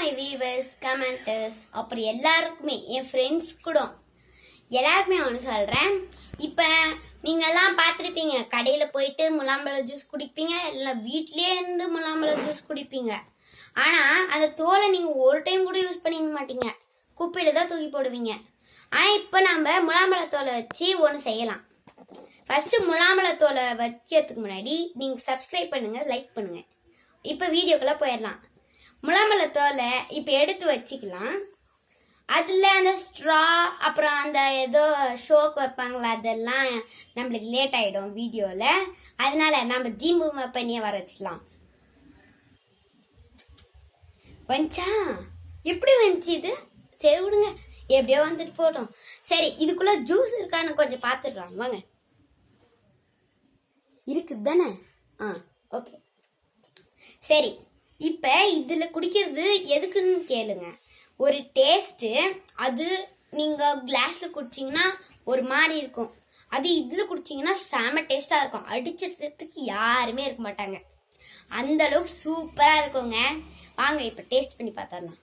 My viewers commenters அப்புறம் எல்லாருக்குமே என் friends கூட எல்லாருக்குமே ஒன்று சொல்கிறேன். இப்போ நீங்கள்லாம் பார்த்துருப்பீங்க, கடையில் போயிட்டு முலாம்பழ ஜூஸ் குடிப்பீங்க, இல்லை வீட்லேயே இருந்து முலாம்பழ ஜூஸ் குடிப்பீங்க. ஆனால் அந்த தோலை நீங்கள் ஒரு டைம் கூட யூஸ் பண்ணிக்க மாட்டீங்க, குப்பையில் தான் தூக்கி போடுவீங்க. ஆனால் இப்போ நம்ம முலாம்பழத்தோலை வச்சு ஒன்று செய்யலாம். ஃபஸ்ட்டு முலாம்பழத்தோலை வைக்கிறதுக்கு முன்னாடி நீங்கள் சப்ஸ்கிரைப் பண்ணுங்கள், லைக் பண்ணுங்கள். இப்போ வீடியோக்குள்ளே போயிடலாம். முலாம்பழத்தோலை இப்போ எடுத்து வச்சுக்கலாம். அதில் அந்த ஸ்ட்ரா அப்புறம் அந்த ஏதோ ஷோக்கு வைப்பாங்களா, அதெல்லாம் நம்மளுக்கு லேட் ஆகிடும் வீடியோவில். அதனால நம்ம ஜீம்பு பண்ணியே வர வச்சுக்கலாம். வந்துச்சா? எப்படி வந்துச்சு இது? சரி விடுங்க, எப்படியோ வந்துட்டு போட்டோம். சரி, இதுக்குள்ள ஜூஸ் இருக்கான்னு கொஞ்சம் பார்த்துக்கலாம் வாங்க. இருக்குது தானே? ஓகே. சரி, இப்போ இதில் குடிக்கிறது எதுக்குன்னு கேளுங்க. ஒரு டேஸ்ட்டு, அது நீங்கள் கிளாஸில் குடிச்சிங்கன்னா ஒரு மாதிரி இருக்கும், அது இதில் குடிச்சிங்கன்னா செம டேஸ்ட்டாக இருக்கும். அடிச்சதுக்கு யாருமே இருக்க மாட்டாங்க, அந்த அளவுக்கு சூப்பராக இருக்குங்க. வாங்க இப்போ டேஸ்ட் பண்ணி பார்த்தரலாம்.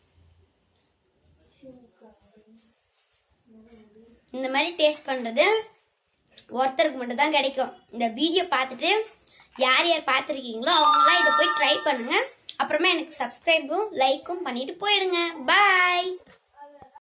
இந்த மாதிரி டேஸ்ட் பண்ணுறது ஒருத்தருக்கு மட்டும் தான் கிடைக்கும். இந்த வீடியோ பார்த்துட்டு யார் யார் பார்த்துருக்கீங்களோ அவங்களாம் இதை போய் ட்ரை பண்ணுங்க. அப்புறமா எனக்கு சப்ஸ்கிரைபும் லைக்கும் பண்ணிட்டு போயிடுங்க. பாய்.